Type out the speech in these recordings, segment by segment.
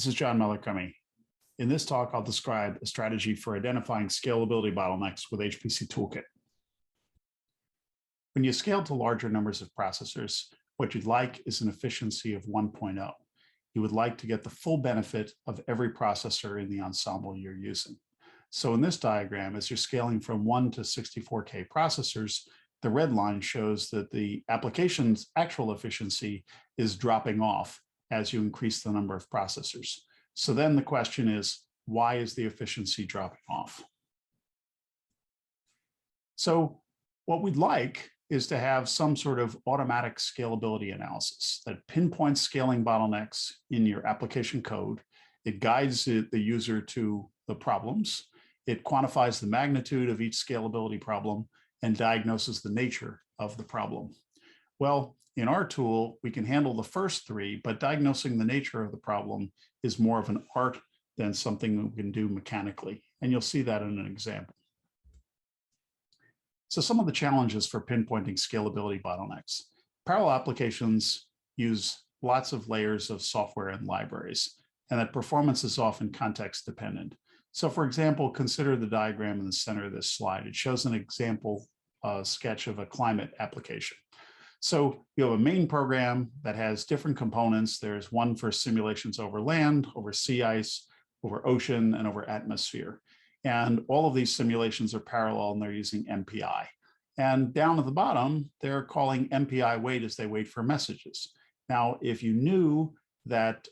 This is John Mellor-Crummey. In this talk, I'll describe a strategy for identifying scalability bottlenecks with HPCToolkit. When you scale to larger numbers of processors, what you'd like is an efficiency of 1.0. You would like to get the full benefit of every processor in the ensemble you're using. So in this diagram, as you're scaling from 1 to 64K processors, the red line shows that the application's actual efficiency is dropping off as you increase the number of processors. So then the question is, why is the efficiency dropping off? So what we'd like is to have some sort of automatic scalability analysis that pinpoints scaling bottlenecks in your application code. It guides the user to the problems. It quantifies the magnitude of each scalability problem and diagnoses the nature of the problem. Well, in our tool, we can handle the first three, but diagnosing the nature of the problem is more of an art than something we can do mechanically. And you'll see that in an example. So some of the challenges for pinpointing scalability bottlenecks. Parallel applications use lots of layers of software and libraries, and that performance is often context dependent. So for example, consider the diagram in the center of this slide. It shows an example sketch of a climate application. So you have a main program that has different components. There's one for simulations over land, over sea ice, over ocean, and over atmosphere. And all of these simulations are parallel and they're using MPI. And down at the bottom, they're calling MPI wait as they wait for messages. Now, if you knew that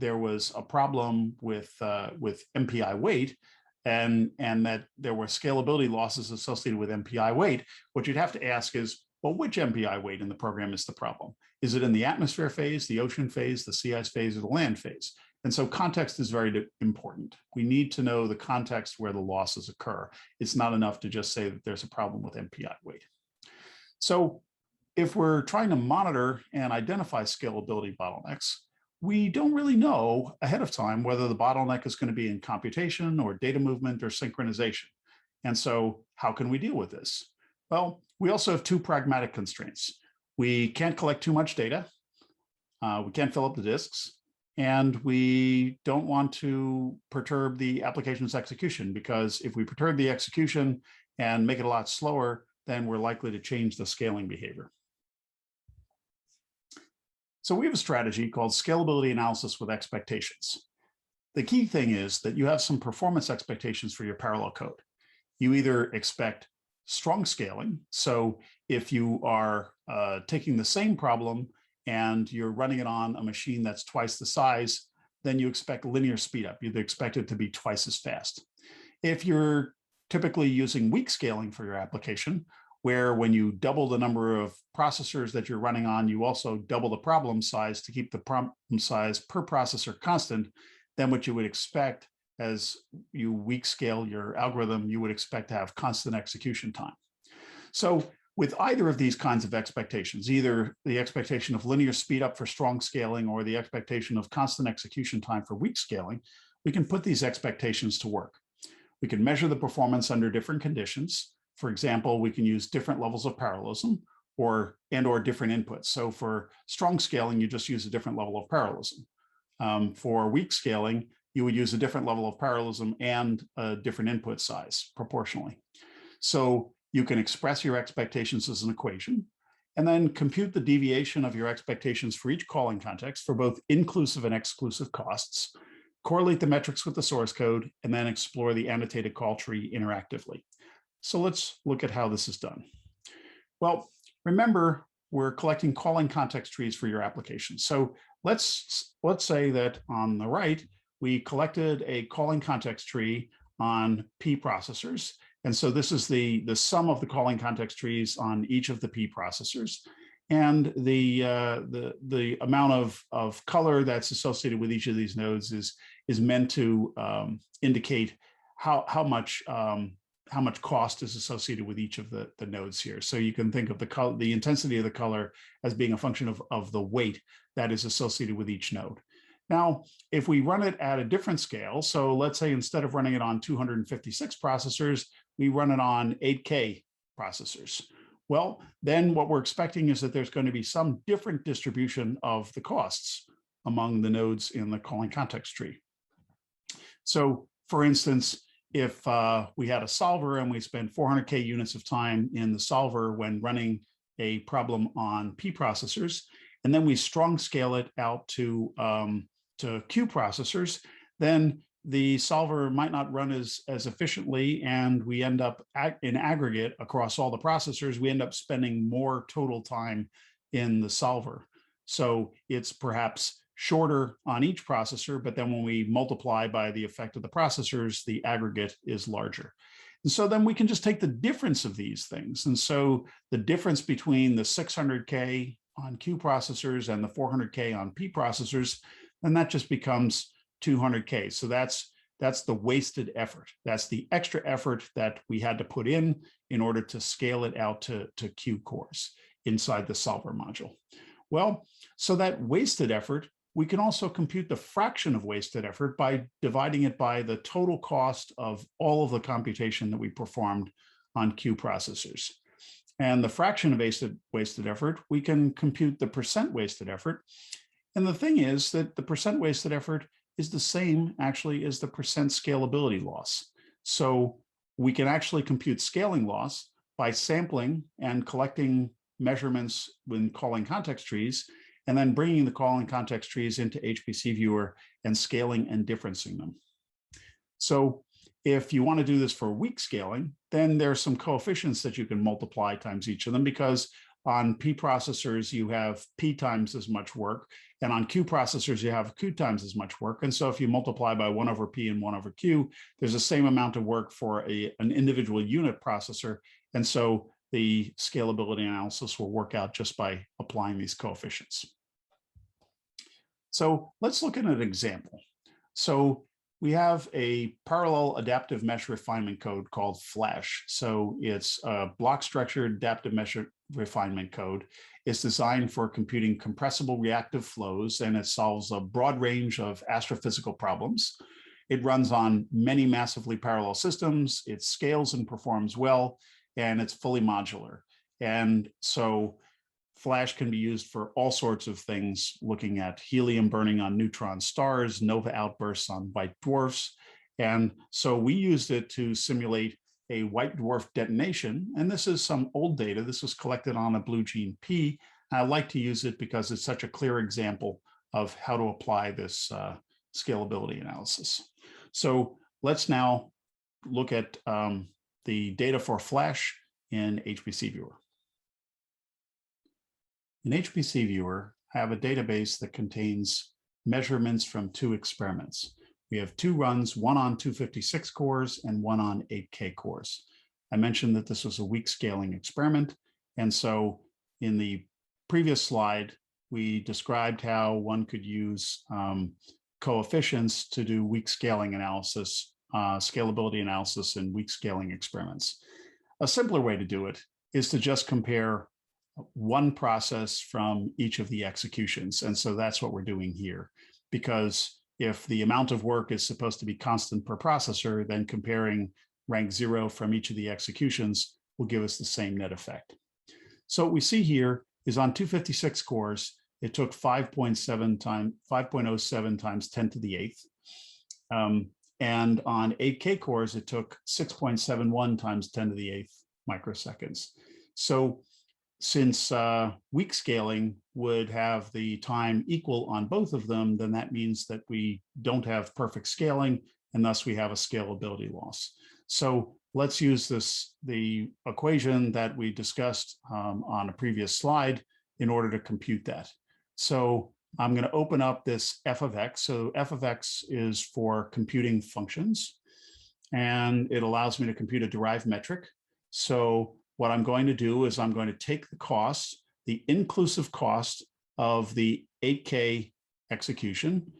there was a problem with MPI wait and that there were scalability losses associated with MPI wait, what you'd have to ask is, well, which MPI wait in the program is the problem? Is it in the atmosphere phase, the ocean phase, the sea ice phase, or the land phase? And so context is very important. We need to know the context where the losses occur. It's not enough to just say that there's a problem with MPI wait. So if we're trying to monitor and identify scalability bottlenecks, we don't really know ahead of time whether the bottleneck is going to be in computation or data movement or synchronization. And so how can we deal with this? Well, we also have two pragmatic constraints. We can't collect too much data. We can't fill up the disks. And we don't want to perturb the application's execution, because if we perturb the execution and make it a lot slower, then we're likely to change the scaling behavior. So we have a strategy called scalability analysis with expectations. The key thing is that you have some performance expectations for your parallel code. You either expect strong scaling. So if you are taking the same problem and you're running it on a machine that's twice the size, then you expect linear speed up. You'd expect it to be twice as fast. If you're typically using weak scaling for your application, where when you double the number of processors that you're running on, you also double the problem size to keep the problem size per processor constant, then what you would expect as you weak scale your algorithm, you would expect to have constant execution time. So with either of these kinds of expectations, either the expectation of linear speed up for strong scaling or the expectation of constant execution time for weak scaling, we can put these expectations to work. We can measure the performance under different conditions. For example, we can use different levels of parallelism or different inputs. So for strong scaling, you just use a different level of parallelism. For weak scaling, you would use a different level of parallelism and a different input size proportionally. So you can express your expectations as an equation and then compute the deviation of your expectations for each calling context for both inclusive and exclusive costs, correlate the metrics with the source code, and then explore the annotated call tree interactively. So let's look at how this is done. Well, remember, we're collecting calling context trees for your application. So let's say that on the right, we collected a calling context tree on P processors. And so this is the sum of the calling context trees on each of the P processors. And the amount of color that's associated with each of these nodes is meant to indicate how much cost is associated with each of the nodes here. So you can think of the intensity of the color as being a function of the weight that is associated with each node. Now, if we run it at a different scale, so let's say instead of running it on 256 processors, we run it on 8K processors. Well, then what we're expecting is that there's going to be some different distribution of the costs among the nodes in the calling context tree. So for instance, if we had a solver and we spend 400K units of time in the solver when running a problem on P processors, and then we strong scale it out to Q processors, then the solver might not run as efficiently, and we end up in aggregate across all the processors, we end up spending more total time in the solver. So it's perhaps shorter on each processor, but then when we multiply by the effect of the processors, the aggregate is larger. And so then we can just take the difference of these things. And so the difference between the 600K on Q processors and the 400K on P processors, and that just becomes 200K. So that's the wasted effort. That's the extra effort that we had to put in order to scale it out to Q cores inside the solver module. Well, so that wasted effort, we can also compute the fraction of wasted effort by dividing it by the total cost of all of the computation that we performed on Q processors. And the fraction of wasted effort, we can compute the percent wasted effort. And the thing is that the percent wasted effort is the same actually as the percent scalability loss. So we can actually compute scaling loss by sampling and collecting measurements when calling context trees, and then bringing the calling context trees into HPC Viewer and scaling and differencing them. So if you want to do this for weak scaling, then there's some coefficients that you can multiply times each of them, because on P processors, you have P times as much work, and on Q processors, you have Q times as much work. And so if you multiply by 1 over P and 1 over Q, there's the same amount of work for an individual unit processor. And so the scalability analysis will work out just by applying these coefficients. So let's look at an example. So we have a parallel adaptive mesh refinement code called Flash. So it's a block structured adaptive mesh refinement code. It's designed for computing compressible reactive flows, and it solves a broad range of astrophysical problems. It runs on many massively parallel systems. It scales and performs well, and it's fully modular. And so Flash can be used for all sorts of things, looking at helium burning on neutron stars, nova outbursts on white dwarfs. And so we used it to simulate a white dwarf detonation. And this is some old data. This was collected on a blue gene P. And I like to use it because it's such a clear example of how to apply this scalability analysis. So let's now look at the data for Flash in HPC Viewer. In HPC Viewer, I have a database that contains measurements from 2 experiments. We have 2 runs, one on 256 cores and one on 8K cores. I mentioned that this was a weak scaling experiment. And so in the previous slide, we described how one could use coefficients to do weak scaling analysis, scalability analysis in weak scaling experiments. A simpler way to do it is to just compare one process from each of the executions. And so that's what we're doing here, because if the amount of work is supposed to be constant per processor, then comparing rank 0 from each of the executions will give us the same net effect. So what we see here is on 256 cores, it took 5.07 times 10 to the 8th. And on 8K cores, it took 6.71 times 10 to the 8th microseconds. So since weak scaling would have the time equal on both of them, then that means that we don't have perfect scaling, and thus we have a scalability loss. So let's use the equation that we discussed on a previous slide in order to compute that. So I'm going to open up this f of x. So f of x is for computing functions, and it allows me to compute a derived metric. So what I'm going to do is I'm going to take the cost, the inclusive cost of the 8K execution,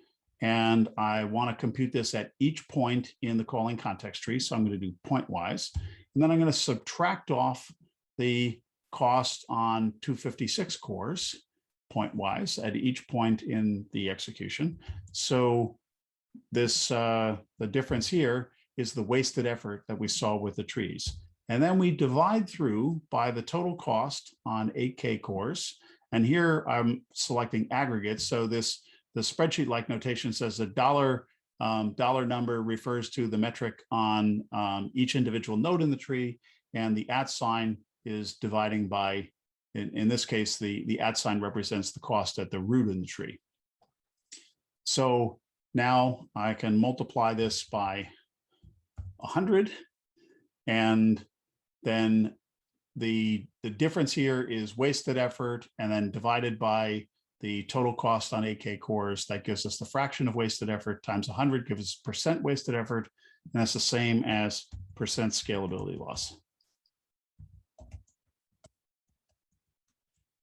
and I want to compute this at each point in the calling context tree. So I'm going to do pointwise, and then I'm going to subtract off the cost on 256 cores pointwise at each point in the execution. So this the difference here is the wasted effort that we saw with the trees. And then we divide through by the total cost on 8K cores. And here I'm selecting aggregates. So this spreadsheet-like notation says the dollar number refers to the metric on each individual node in the tree, and the @ sign is dividing by, in this case, the @ sign represents the cost at the root in the tree. So now I can multiply this by 100, and then the difference here is wasted effort, and then divided by the total cost on 8K cores. That gives us the fraction of wasted effort times 100 gives us percent wasted effort, and that's the same as percent scalability loss.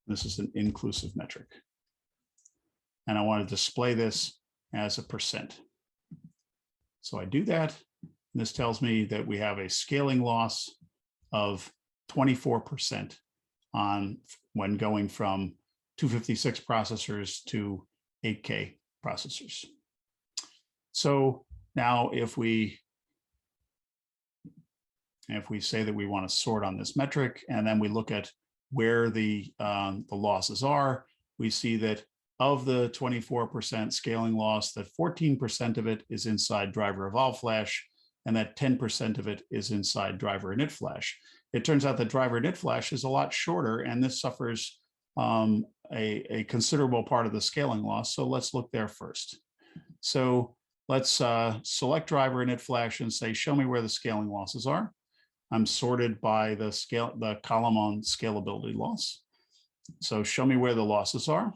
This is an inclusive metric, and I want to display this as a percent. So I do that. And this tells me that we have a scaling loss of 24% when going from 256 processors to 8K processors. So now if we say that we want to sort on this metric, and then we look at where the losses are, we see that of the 24% scaling loss, that 14% of it is inside driver evolve flash, and that 10% of it is inside driver init flash. It turns out that driver init flash is a lot shorter, and this suffers a considerable part of the scaling loss. So let's look there first. So let's select driver init flash and say, show me where the scaling losses are. I'm sorted by the column on scalability loss. So show me where the losses are.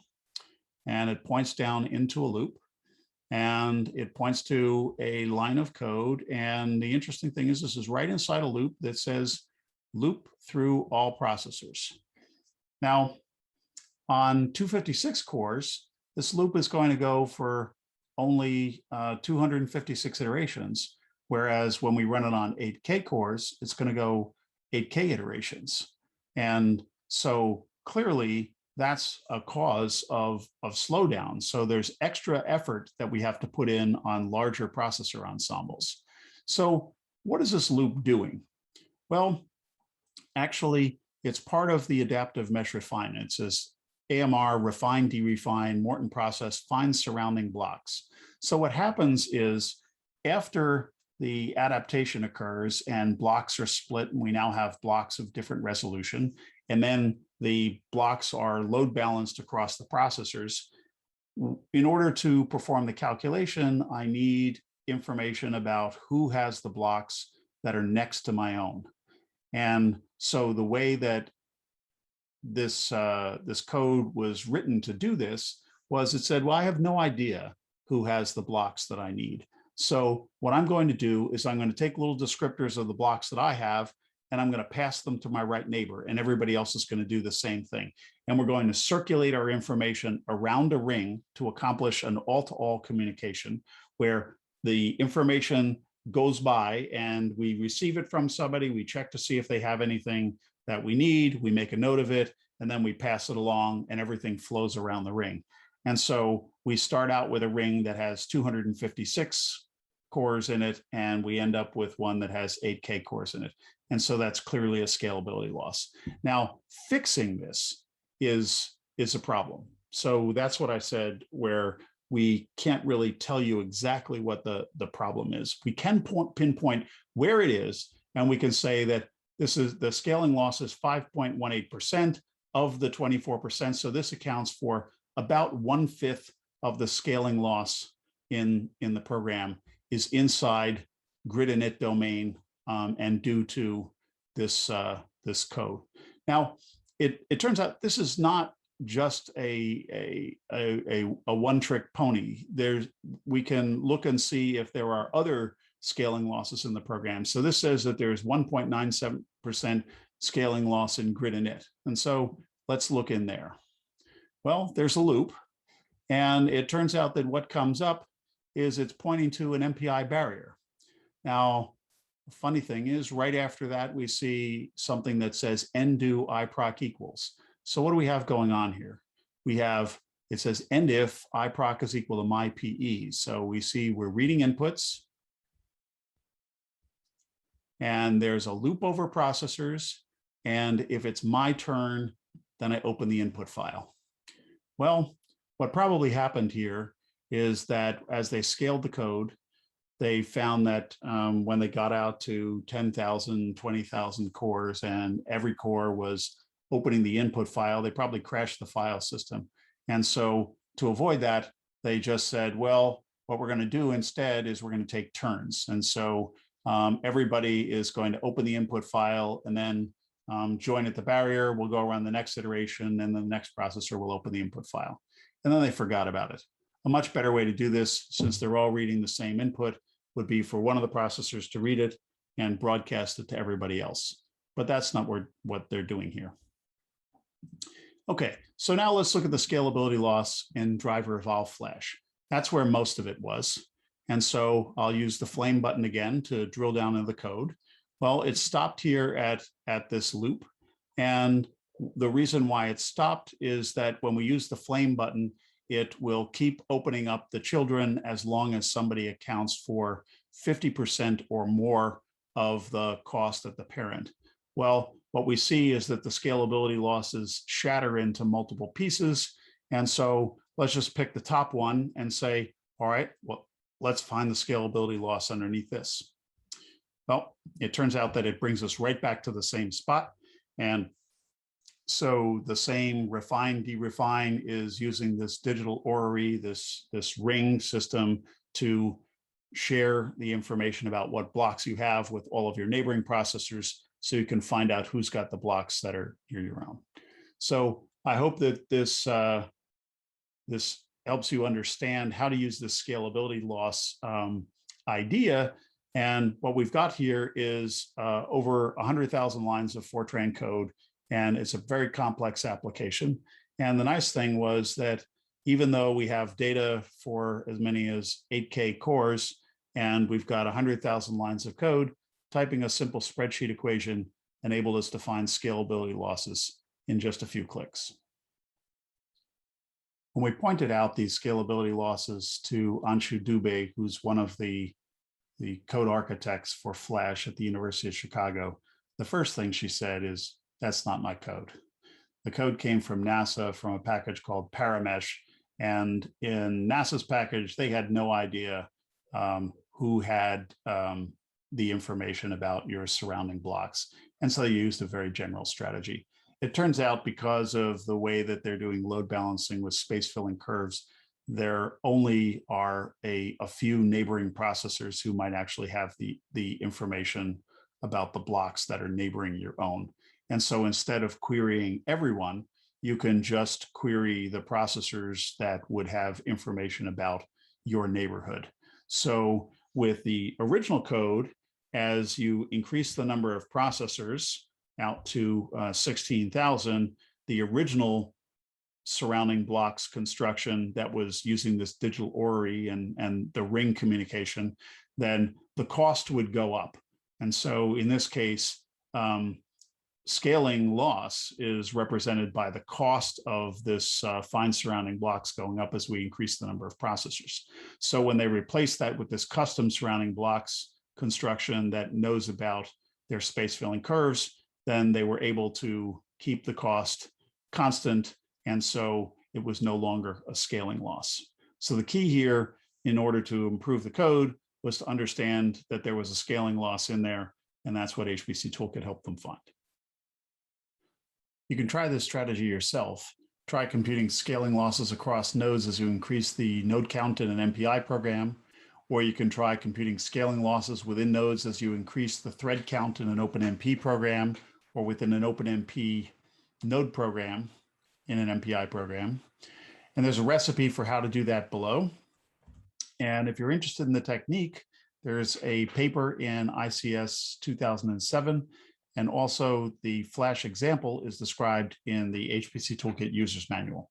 And it points down into a loop, and it points to a line of code. And the interesting thing is this is right inside a loop that says loop through all processors. Now, on 256 cores, this loop is going to go for only 256 iterations, whereas when we run it on 8K cores, it's going to go 8K iterations. And so clearly, that's a cause of slowdown. So there's extra effort that we have to put in on larger processor ensembles. So what is this loop doing? Well, actually, it's part of the adaptive mesh refinement. It says AMR, refine, derefine, Morton process, find surrounding blocks. So what happens is after the adaptation occurs and blocks are split, and we now have blocks of different resolution, and then the blocks are load balanced across the processors. In order to perform the calculation, I need information about who has the blocks that are next to my own. And so the way that this code was written to do this was it said, well, I have no idea who has the blocks that I need. So what I'm going to do is I'm going to take little descriptors of the blocks that I have, and I'm going to pass them to my right neighbor, and everybody else is going to do the same thing. And we're going to circulate our information around a ring to accomplish an all-to-all communication where the information goes by and we receive it from somebody, we check to see if they have anything that we need, we make a note of it, and then we pass it along, and everything flows around the ring. And so we start out with a ring that has 256 cores in it, and we end up with one that has 8K cores in it. And so that's clearly a scalability loss. Now, fixing this is a problem. So that's what I said, where we can't really tell you exactly what the problem is. We can pinpoint where it is, and we can say that this is the scaling loss is 5.18% of the 24%. So this accounts for about 1/5 of the scaling loss in the program is inside grid init domain and due to this code. Now, it turns out this is not just a one-trick pony. We can look and see if there are other scaling losses in the program. So this says that there's 1.97% scaling loss in grid init. And so let's look in there. Well, there's a loop, and it turns out that what comes up is it's pointing to an MPI barrier. Now, the funny thing is, right after that, we see something that says end-do iproc equals. So what do we have going on here? It says end if iproc is equal to my PE. So we see we're reading inputs, and there's a loop over processors. And if it's my turn, then I open the input file. Well, what probably happened here is that as they scaled the code, they found that when they got out to 10,000, 20,000 cores and every core was opening the input file, they probably crashed the file system. And so to avoid that, they just said, well, what we're going to do instead is we're going to take turns. And so everybody is going to open the input file and then join at the barrier. We'll go around the next iteration, and then the next processor will open the input file. And then they forgot about it. A much better way to do this, since they're all reading the same input, would be for one of the processors to read it and broadcast it to everybody else. But that's not what they're doing here. Okay, so now let's look at the scalability loss in driver evolve flash. That's where most of it was. And so I'll use the flame button again to drill down into the code. Well, it stopped here at this loop. And the reason why it stopped is that when we use the flame button, it will keep opening up the children as long as somebody accounts for 50% or more of the cost of the parent. Well, what we see is that the scalability losses shatter into multiple pieces. And so let's just pick the top one and say, all right, well, let's find the scalability loss underneath this. Well, it turns out that it brings us right back to the same spot. And so the same refine, derefine is using this digital orrery, this ring system to share the information about what blocks you have with all of your neighboring processors, so you can find out who's got the blocks that are your own. So I hope that this helps you understand how to use this scalability loss idea. And what we've got here is over 100,000 lines of Fortran code, and it's a very complex application. And the nice thing was that even though we have data for as many as 8K cores, and we've got 100,000 lines of code, typing a simple spreadsheet equation enabled us to find scalability losses in just a few clicks. When we pointed out these scalability losses to Anshu Dubey, who's one of the code architects for Flash at the University of Chicago, the first thing she said is, that's not my code. The code came from NASA from a package called Paramesh. And in NASA's package, they had no idea who had the information about your surrounding blocks. And so they used a very general strategy. It turns out because of the way that they're doing load balancing with space filling curves, there only are a few neighboring processors who might actually have the information about the blocks that are neighboring your own. And so instead of querying everyone, you can just query the processors that would have information about your neighborhood. So with the original code, as you increase the number of processors out to 16,000, the original surrounding blocks construction that was using this digital orrery and the ring communication, then the cost would go up. And so in this case, scaling loss is represented by the cost of this fine surrounding blocks going up as we increase the number of processors. So when they replace that with this custom surrounding blocks construction that knows about their space filling curves, then they were able to keep the cost constant. And so it was no longer a scaling loss. So the key here, in order to improve the code, was to understand that there was a scaling loss in there. And that's what HPCToolkit helped them find. You can try this strategy yourself. Try computing scaling losses across nodes as you increase the node count in an MPI program, or you can try computing scaling losses within nodes as you increase the thread count in an OpenMP program, or within an OpenMP node program in an MPI program. And there's a recipe for how to do that below. And if you're interested in the technique, there's a paper in ICS 2007. And also the Flash example is described in the HPCToolkit User's Manual.